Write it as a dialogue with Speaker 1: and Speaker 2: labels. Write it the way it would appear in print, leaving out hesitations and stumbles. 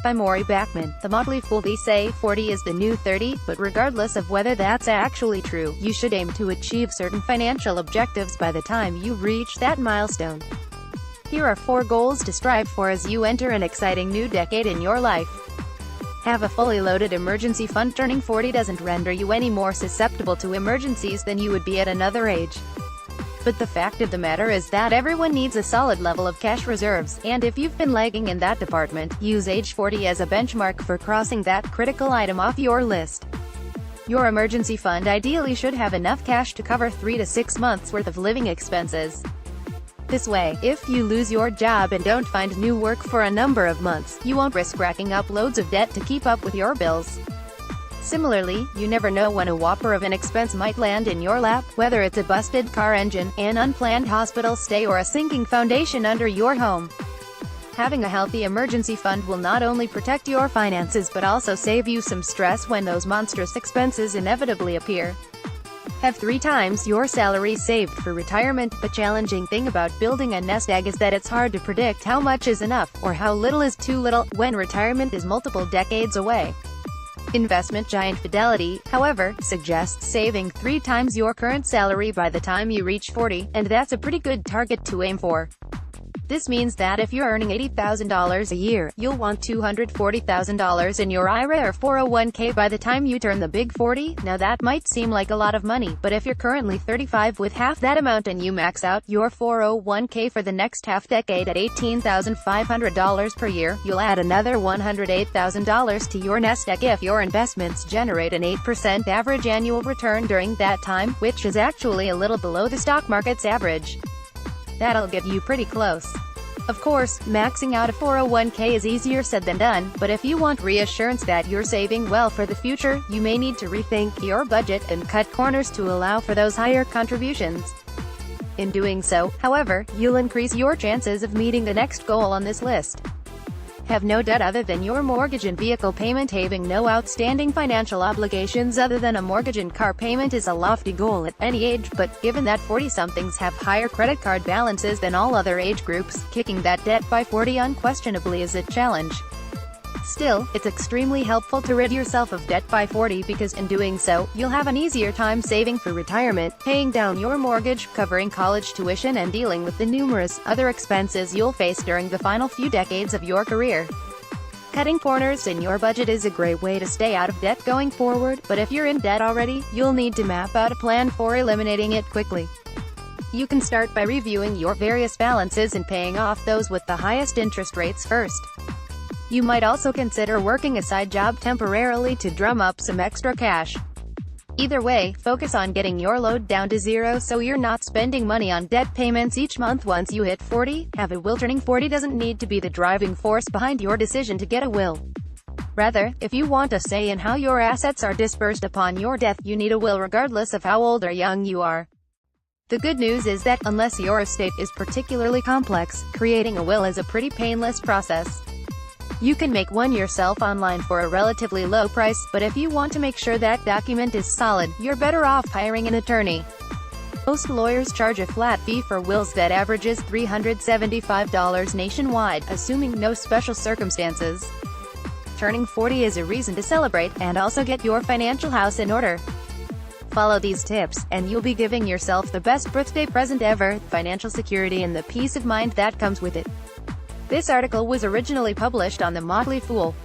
Speaker 1: by Maurie Backman. The Motley FoolThey say 40 is the new 30, but regardless of whether that's actually true, you should aim to achieve certain financial objectives by the time you reach that milestone. Here are 4 goals to strive for as you enter an exciting new decade in your life. Have a fully loaded emergency fund. Turning 40 doesn't render you any more susceptible to emergencies than you would be at another age. But the fact of the matter is that everyone needs a solid level of cash reserves, and if you've been lagging in that department, use age 40 as a benchmark for crossing that critical item off your list. Your emergency fund ideally should have enough cash to cover 3 to 6 months worth of living expenses. This way, if you lose your job and don't find new work for a number of months, you won't risk racking up loads of debt to keep up with your bills. Similarly, you never know when a whopper of an expense might land in your lap, whether it's a busted car engine, an unplanned hospital stay, or a sinking foundation under your home. Having a healthy emergency fund will not only protect your finances but also save you some stress when those monstrous expenses inevitably appear. Have 3 times your salary saved for retirement. The challenging thing about building a nest egg is that it's hard to predict how much is enough, or how little is too little, when retirement is multiple decades away. Investment giant Fidelity, however, suggests saving 3 times your current salary by the time you reach 40, and that's a pretty good target to aim for. This means that if you're earning $80,000 a year, you'll want $240,000 in your IRA or 401k by the time you turn the big 40. Now that might seem like a lot of money, but if you're currently 35 with half that amount and you max out your 401k for the next half-decade at $18,500 per year, you'll add another $108,000 to your nest egg if your investments generate an 8% average annual return during that time, which is actually a little below the stock market's average. That'll get you pretty close. Of course, maxing out a 401k is easier said than done, but if you want reassurance that you're saving well for the future, you may need to rethink your budget and cut corners to allow for those higher contributions. In doing so, however, you'll increase your chances of meeting the next goal on this list. Have no debt other than your mortgage and vehicle payment. Having no outstanding financial obligations other than a mortgage and car payment is a lofty goal at any age, but given that 40-somethings have higher credit card balances than all other age groups, kicking that debt by 40 unquestionably is a challenge. Still, it's extremely helpful to rid yourself of debt by 40 because in doing so, you'll have an easier time saving for retirement, paying down your mortgage, covering college tuition, and dealing with the numerous other expenses you'll face during the final few decades of your career. Cutting corners in your budget is a great way to stay out of debt going forward, but if you're in debt already, you'll need to map out a plan for eliminating it quickly. You can start by reviewing your various balances and paying off those with the highest interest rates first. You might also consider working a side job temporarily to drum up some extra cash. Either way, focus on getting your load down to 0 so you're not spending money on debt payments each month once you hit 40. Have a will. Turning 40 doesn't need to be the driving force behind your decision to get a will. Rather, if you want a say in how your assets are dispersed upon your death, you need a will regardless of how old or young you are. The good news is that, unless your estate is particularly complex, creating a will is a pretty painless process. You can make one yourself online for a relatively low price, but if you want to make sure that document is solid, you're better off hiring an attorney. Most lawyers charge a flat fee for wills that averages $375 nationwide, assuming no special circumstances. Turning 40 is a reason to celebrate, and also get your financial house in order. Follow these tips, and you'll be giving yourself the best birthday present ever, financial security and the peace of mind that comes with it. This article was originally published on the Motley Fool.